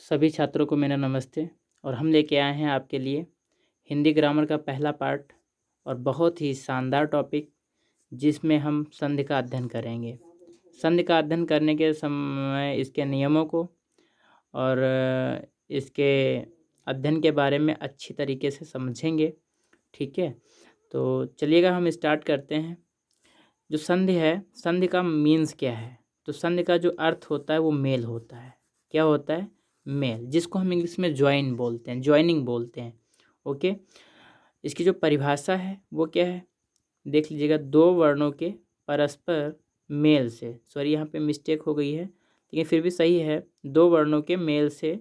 सभी छात्रों को मेरा नमस्ते। और हम लेके आए हैं आपके लिए हिंदी ग्रामर का पहला पार्ट और बहुत ही शानदार टॉपिक, जिसमें हम संधि का अध्ययन करेंगे। संधि का अध्ययन करने के समय इसके नियमों को और इसके अध्ययन के बारे में अच्छी तरीके से समझेंगे। ठीक है, तो चलिएगा हम स्टार्ट करते हैं। जो संधि है, संधि का मीन्स क्या है? तो संधि का जो अर्थ होता है वो मेल होता है। क्या होता है? मेल, जिसको हम इंग्लिश में ज्वाइन बोलते हैं, ज्वाइनिंग बोलते हैं। ओके, इसकी जो परिभाषा है वो क्या है? देख लीजिएगा, दो वर्णों के परस्पर मेल से, सॉरी यहाँ पे मिस्टेक हो गई है लेकिन फिर भी सही है, दो वर्णों के मेल से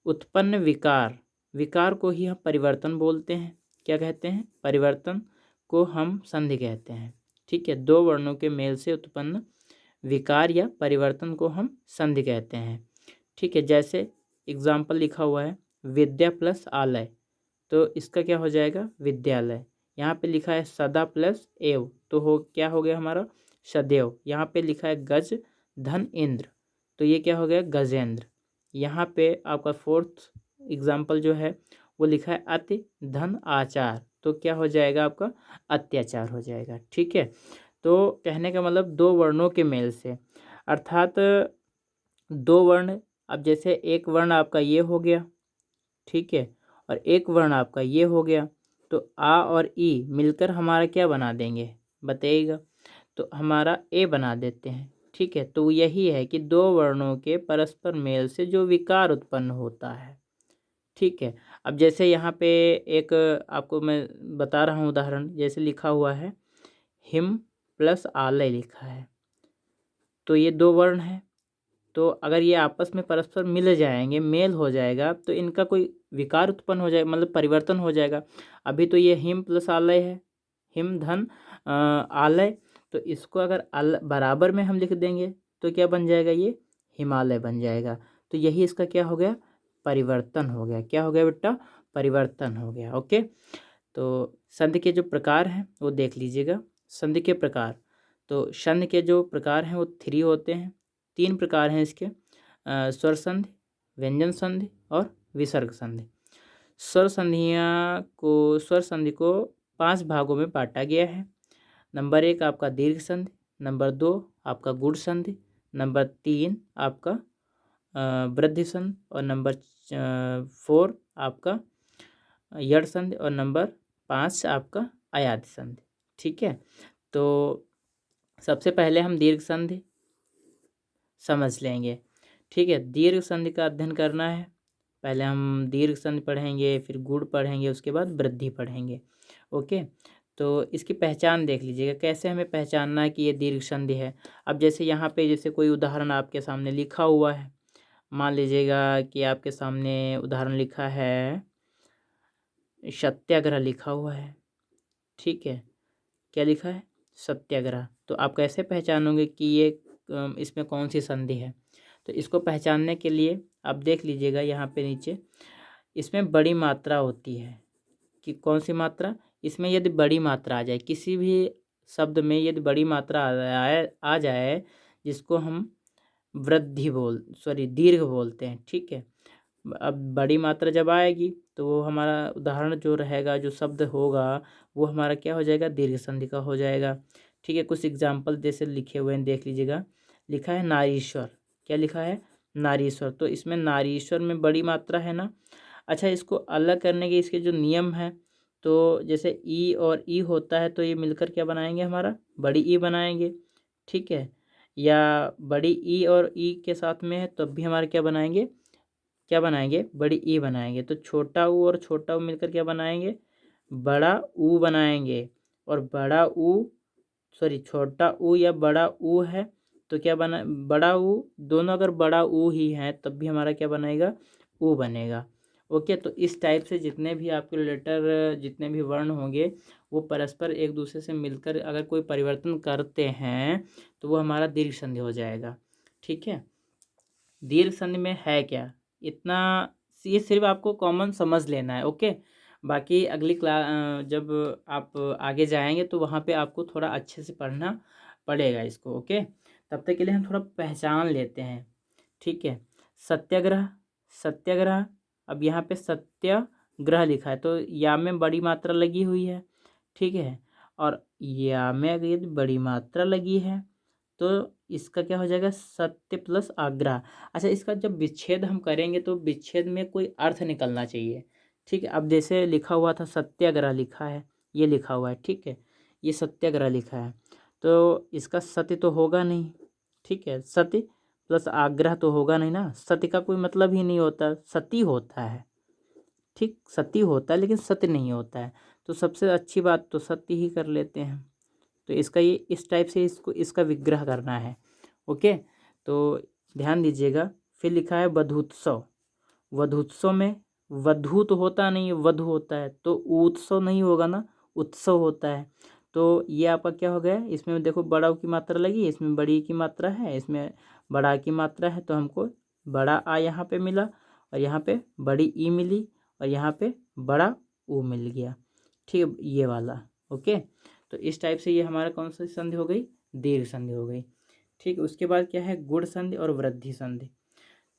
उत्पन्न विकार, विकार को ही हम परिवर्तन बोलते हैं। क्या कहते हैं? परिवर्तन को हम संधि कहते हैं। ठीक है, दो वर्णों के मेल से उत्पन्न विकार या परिवर्तन को हम संधि कहते हैं। ठीक है, जैसे एग्जाम्पल लिखा हुआ है विद्या प्लस आलय, तो इसका क्या हो जाएगा? विद्यालय। यहाँ पे लिखा है सदा प्लस एव, तो क्या हो गया हमारा? सदैव। यहाँ पे लिखा है गज धन इंद्र, तो ये क्या हो गया? गजेंद्र। यहाँ पे आपका फोर्थ एग्जाम्पल जो है वो लिखा है अति धन आचार, तो क्या हो जाएगा आपका? अत्याचार हो जाएगा। ठीक है, तो कहने का मतलब दो वर्णों के मेल से, अर्थात दो वर्ण, अब जैसे एक वर्ण आपका ये हो गया, ठीक है, और एक वर्ण आपका ये हो गया, तो आ और ई मिलकर हमारा क्या बना देंगे? बताइएगा। तो हमारा ए बना देते हैं। ठीक है, तो यही है कि दो वर्णों के परस्पर मेल से जो विकार उत्पन्न होता है। ठीक है, अब जैसे यहाँ पे एक आपको मैं बता रहा हूँ उदाहरण, जैसे लिखा हुआ है हिम प्लस आलय लिखा है, तो ये दो वर्ण है, तो अगर ये आपस में परस्पर मिल जाएंगे, मेल हो जाएगा, तो इनका कोई विकार उत्पन्न हो जाएगा, मतलब परिवर्तन हो जाएगा। अभी तो ये हिम प्लस आलय है, हिम धन आलय, तो इसको अगर बराबर में हम लिख देंगे तो क्या बन जाएगा? ये हिमालय बन जाएगा। तो यही इसका क्या हो गया? परिवर्तन हो गया। क्या हो गया बेटा? परिवर्तन हो गया। ओके, तो संधि के जो प्रकार हैं वो देख लीजिएगा। संधि के प्रकार, तो संधि के जो प्रकार हैं वो 3 होते हैं। 3 प्रकार हैं इसके, स्वर संधि, व्यंजन संधि और विसर्ग संधि। स्वर संधि को 5 भागों में बांटा गया है। नंबर 1 आपका दीर्घ संधि, नंबर 2 आपका गुण संधि, नंबर 3 आपका वृद्धि संधि, और नंबर 4 आपका यड़ संधि, और नंबर 5 आपका अयाधि संधि। ठीक है, तो सबसे पहले हम दीर्घ संधि समझ लेंगे। ठीक है, दीर्घ संधि का अध्ययन करना है, पहले हम दीर्घ संधि पढ़ेंगे, फिर गुण पढ़ेंगे, उसके बाद वृद्धि पढ़ेंगे। ओके, तो इसकी पहचान देख लीजिएगा, कैसे हमें पहचानना है कि ये दीर्घ संधि है। अब जैसे यहाँ पे जैसे कोई उदाहरण आपके सामने लिखा हुआ है, मान लीजिएगा कि आपके सामने उदाहरण लिखा है सत्याग्रह लिखा हुआ है। ठीक है, क्या लिखा है? सत्याग्रह। तो आप कैसे पहचानोगे कि ये इसमें कौन सी संधि है? तो इसको पहचानने के लिए आप देख लीजिएगा यहाँ पे नीचे, इसमें बड़ी मात्रा होती है। कि कौन सी मात्रा? इसमें यदि बड़ी मात्रा आ जाए, किसी भी शब्द में यदि बड़ी मात्रा आ जाए, जिसको हम दीर्घ बोलते हैं। ठीक है, अब बड़ी मात्रा जब आएगी तो वो हमारा उदाहरण जो रहेगा, जो शब्द होगा, वो हमारा क्या हो जाएगा? दीर्घ संधि का हो जाएगा। ठीक है, कुछ एग्जाम्पल जैसे लिखे हुए हैं, देख लीजिएगा। लिखा है नारीश्वर, क्या लिखा है? नारीश्वर, तो इसमें नारीश्वर में बड़ी मात्रा है ना। अच्छा, इसको अलग करने के इसके जो नियम हैं, तो जैसे ई और ई होता है, तो ये मिलकर क्या बनाएंगे? हमारा बड़ी ई बनाएंगे। ठीक है, या बड़ी ई और ई के साथ में है तब भी हमारे क्या बनाएंगे? क्या बनाएंगे? बड़ी ई बनाएंगे। तो छोटा ऊ और छोटा ऊ मिलकर क्या बनाएंगे? बड़ा ऊ बनाएंगे। और बड़ा ऊ, छोटा ऊ या बड़ा ऊ है तो क्या बना? बड़ा ऊ, दोनों अगर बड़ा ऊ ही हैं तब भी हमारा क्या बनेगा? ऊ बनेगा। ओके, तो इस टाइप से जितने भी आपके लेटर, जितने भी वर्ण होंगे, वो परस्पर एक दूसरे से मिलकर अगर कोई परिवर्तन करते हैं तो वो हमारा दीर्घ संधि हो जाएगा। ठीक है, दीर्घ संधि में है क्या? इतना, ये सिर्फ आपको कॉमन समझ लेना है। ओके, बाकी अगली क्लास जब आप आगे जाएंगे तो वहाँ पे आपको थोड़ा अच्छे से पढ़ना पड़ेगा इसको। ओके, तब तक के लिए हम थोड़ा पहचान लेते हैं। ठीक है, सत्याग्रह, सत्याग्रह। अब यहाँ पे सत्याग्रह लिखा है तो या में बड़ी मात्रा लगी हुई है, ठीक है, और या में अगर यदि बड़ी मात्रा लगी है तो इसका क्या हो जाएगा, सत्य प्लस आग्रह। अच्छा, इसका जब विच्छेद हम करेंगे तो विच्छेद में कोई अर्थ निकलना चाहिए, ठीक है। अब जैसे लिखा हुआ था सत्याग्रह लिखा है, ये लिखा हुआ है, ठीक है, ये सत्याग्रह लिखा है तो इसका सत्य तो होगा नहीं, ठीक है, सत्य प्लस आग्रह तो होगा नहीं ना, सत्य का कोई मतलब ही नहीं होता, सती होता है, ठीक, सती होता है लेकिन सत्य नहीं होता है। तो सबसे अच्छी बात तो सत्य ही कर लेते हैं। तो इसका ये इस टाइप से इसका विग्रह करना है। ओके, तो ध्यान दीजिएगा। फिर लिखा है वधूत्सव। वधूत्सव में वधू तो होता नहीं है, वधु होता है, तो उत्सव नहीं होगा ना, उत्सव होता है। तो ये आपका क्या हो गया, इसमें देखो बड़ा की मात्रा लगी, इसमें बड़ी की मात्रा है, इसमें बड़ा की मात्रा है, तो हमको बड़ा आ यहाँ पे मिला और यहाँ पे बड़ी ई मिली और यहाँ पे बड़ा ऊ मिल गया, ठीक है, ये वाला। ओके, तो इस टाइप से ये हमारा कौन सी संधि हो गई, दीर्घ संधि हो गई, ठीक है। उसके बाद क्या है, गुण संधि और वृद्धि संधि।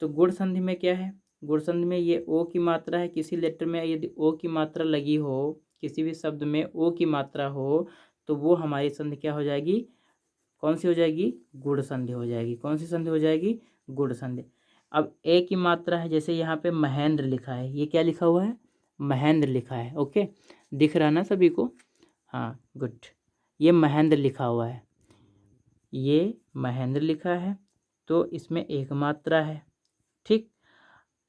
तो गुण संधि में क्या है, गुण संधि में ये ओ की मात्रा है, किसी लेटर में यदि ओ की मात्रा लगी हो, किसी भी शब्द में ओ की मात्रा हो तो वो हमारी संधि क्या हो जाएगी, कौन सी हो जाएगी, गुण संधि हो जाएगी। कौन सी संधि हो जाएगी, गुण संधि। अब ए की मात्रा है, जैसे यहाँ पे महेंद्र लिखा है, ये क्या लिखा हुआ है, महेंद्र लिखा है। ओके, दिख रहा ना सभी को, हाँ गुड, ये महेंद्र लिखा हुआ है, ये महेंद्र लिखा है तो इसमें एक मात्रा है, ठीक।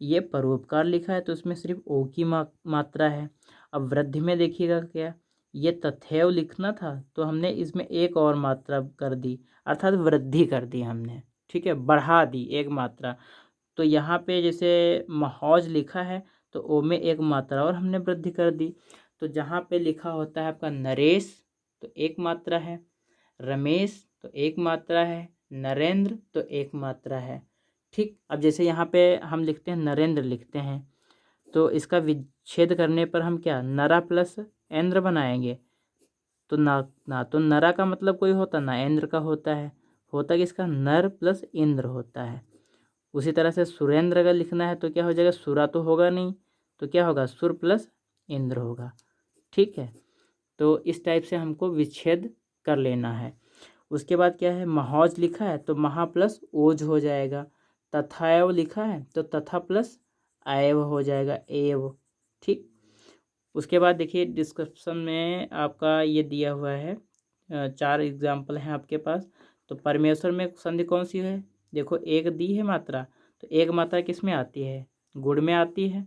ये परोपकार लिखा है तो इसमें सिर्फ ओ की मात्रा है। अब वृद्धि में देखिएगा क्या, ये तथैव लिखना था तो हमने इसमें एक और मात्रा कर दी, अर्थात वृद्धि कर दी हमने, ठीक है, बढ़ा दी एक मात्रा। तो यहाँ पे जैसे महौज लिखा है तो ओ में एक मात्रा और हमने वृद्धि कर दी। तो जहाँ पे लिखा होता है आपका नरेश तो एक मात्रा है, रमेश तो एक मात्रा है, नरेंद्र तो एक मात्रा है, ठीक। अब जैसे यहाँ पे हम लिखते हैं नरेंद्र लिखते हैं तो इसका विच्छेद करने पर हम क्या, नरा प्लस ऐन्द्र बनाएंगे। तो ना तो नरा का मतलब कोई होता, ना ऐन्द्र का होता है, होता किसका, नर प्लस इंद्र होता है। उसी तरह से सुरेंद्र अगर लिखना है तो क्या हो जाएगा, सुरा तो होगा नहीं, तो क्या होगा, सुर प्लस इंद्र होगा, ठीक है। तो इस टाइप से हमको विच्छेद कर लेना है। उसके बाद क्या है, महौज लिखा है तो महा प्लस ओज हो जाएगा। तथाएव लिखा है तो तथा प्लस आएव हो जाएगा, एव, ठीक। उसके बाद देखिए डिस्क्रिप्शन में आपका ये दिया हुआ है, 4 एग्जाम्पल हैं आपके पास। तो परमेश्वर में संधि कौन सी है, देखो एक दी है मात्रा, तो एक मात्रा किस में आती है, गुण में आती है,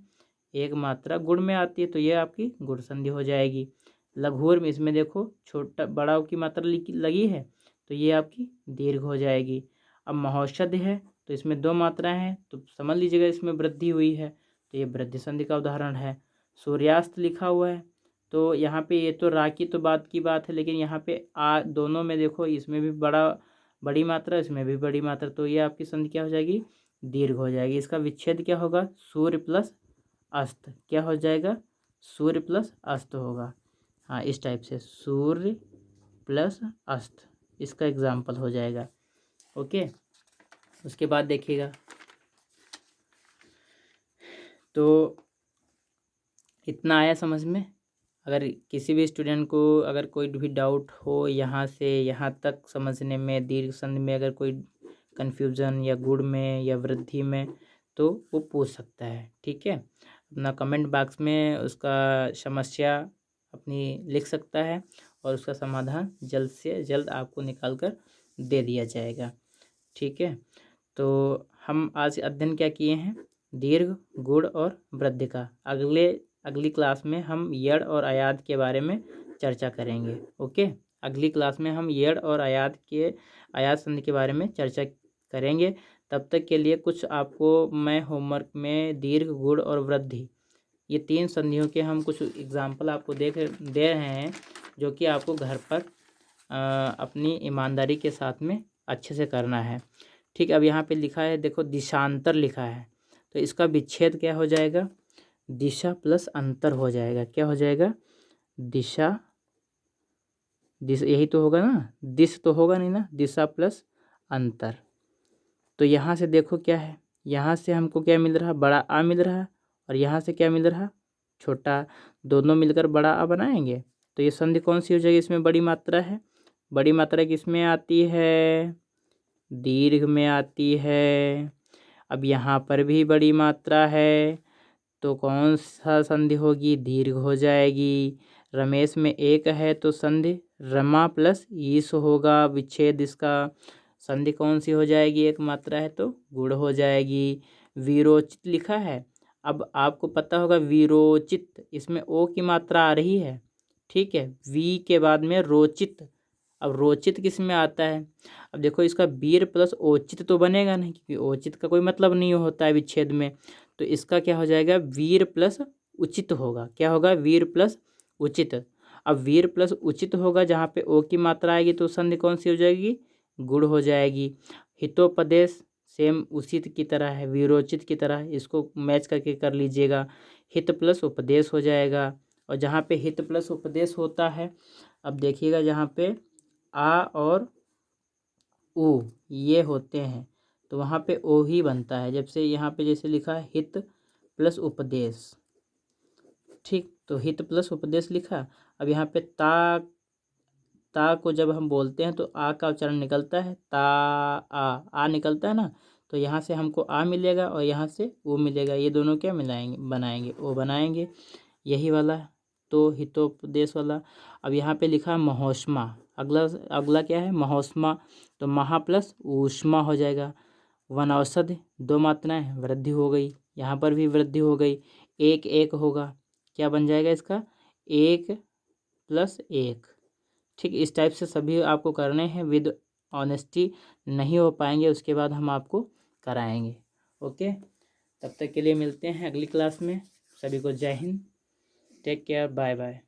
एक मात्रा गुण में आती है तो ये आपकी गुण संधि हो जाएगी। लघुर में इसमें देखो छोटा बड़ा की मात्रा लगी है तो ये आपकी दीर्घ हो जाएगी। अब महौषध है तो इसमें 2 मात्राएं हैं तो समझ लीजिएगा इसमें वृद्धि हुई है तो ये वृद्धि संधि का उदाहरण है। सूर्यास्त लिखा हुआ है तो यहाँ पे ये तो रा की तो बात की बात है, लेकिन यहाँ पे आ दोनों में देखो, इसमें भी बड़ी मात्रा, इसमें भी बड़ी मात्रा, तो ये आपकी संधि क्या हो जाएगी, दीर्घ हो जाएगी। इसका विच्छेद क्या होगा, सूर्य प्लस अस्त, क्या हो जाएगा, सूर्य प्लस अस्त होगा। हाँ, इस टाइप से सूर्य प्लस अस्त इसका एग्जाम्पल हो जाएगा। ओके, उसके बाद देखिएगा तो इतना आया समझ में। अगर किसी भी स्टूडेंट को अगर कोई भी डाउट हो यहाँ से यहाँ तक समझने में, दीर्घ संधि में अगर कोई कन्फ्यूज़न या गुण में या वृद्धि में, तो वो पूछ सकता है, ठीक है। अपना कमेंट बॉक्स में उसका समस्या अपनी लिख सकता है और उसका समाधान जल्द से जल्द आपको निकाल कर दे दिया जाएगा, ठीक है। तो हम आज अध्ययन क्या किए हैं, दीर्घ, गुण और वृद्धि का। अगली क्लास में हम यड़ और अयाद के बारे में चर्चा करेंगे। ओके, अगली क्लास में हम यड़ और अयाद संधि के बारे में चर्चा करेंगे। तब तक के लिए कुछ आपको मैं होमवर्क में दीर्घ, गुण और वृद्धि, ये 3 संधियों के हम कुछ एग्जाम्पल आपको दे रहे हैं जो कि आपको घर पर अपनी ईमानदारी के साथ में अच्छे से करना है, ठीक। अब यहाँ पे लिखा है देखो दिशांतर लिखा है तो इसका विच्छेद क्या हो जाएगा, दिशा प्लस अंतर हो जाएगा। क्या हो जाएगा, दिशा यही तो होगा ना, दिश तो होगा नहीं ना, दिशा प्लस अंतर। तो यहाँ से देखो क्या है, यहाँ से हमको क्या मिल रहा, बड़ा आ मिल रहा, और यहाँ से क्या मिल रहा, छोटा, दोनों मिलकर बड़ा आ बनाएंगे। तो ये संधि कौन सी हो जाएगी, इसमें बड़ी मात्रा है। बड़ी मात्रा किसमें आती है, दीर्घ में आती है। अब यहाँ पर भी बड़ी मात्रा है, तो कौन सा संधि होगी, दीर्घ हो जाएगी। रमेश में एक है तो संधि रमा प्लस ईस होगा, विच्छेद इसका। संधि कौन सी हो जाएगी, एक मात्रा है तो गुण हो जाएगी। विरोचित लिखा है, अब आपको पता होगा विरोचित, इसमें ओ की मात्रा आ रही है, ठीक है, वी के बाद में रोचित। अब रोचित किस में आता है, अब देखो इसका वीर प्लस ओचित तो बनेगा नहीं, क्योंकि ओचित का कोई मतलब नहीं होता है विच्छेद में। तो इसका क्या हो जाएगा, वीर प्लस उचित होगा। क्या होगा, वीर प्लस उचित। अब वीर प्लस उचित होगा, जहाँ पे ओ की मात्रा आएगी तो संधि कौन सी हो जाएगी, गुण हो जाएगी। हितोपदेश सेम उसी की तरह है, वीरोचित की तरह, इसको मैच करके कर लीजिएगा। हित प्लस उपदेश हो जाएगा, और जहाँ पे हित प्लस उपदेश होता है, अब देखिएगा जहाँ पे आ और उ ये होते हैं, तो वहाँ पे ओ ही बनता है। जब से यहाँ पे जैसे लिखा है हित प्लस उपदेश, ठीक, तो हित प्लस उपदेश लिखा। अब यहाँ पे ता को जब हम बोलते हैं तो आ का उच्चारण निकलता है, ता आ निकलता है ना, तो यहाँ से हमको आ मिलेगा और यहाँ से ओ मिलेगा, ये दोनों क्या मिलाएंगे, बनाएंगे, ओ बनाएंगे, यही वाला। तो हितोपदेश वाला। अब यहाँ पे लिखा महोष्मा, अगला अगला क्या है, महोष्मा, तो महा प्लस ऊष्मा हो जाएगा। वनौषधि, दो मात्राएं, वृद्धि हो गई, यहाँ पर भी वृद्धि हो गई। एक एक होगा, क्या बन जाएगा इसका, एक प्लस एक, ठीक। इस टाइप से सभी आपको करने हैं, विद ऑनेस्टी नहीं हो पाएंगे उसके बाद हम आपको कराएंगे। ओके, तब तक के लिए मिलते हैं अगली क्लास में। सभी को Jai Hind, take care, bye bye.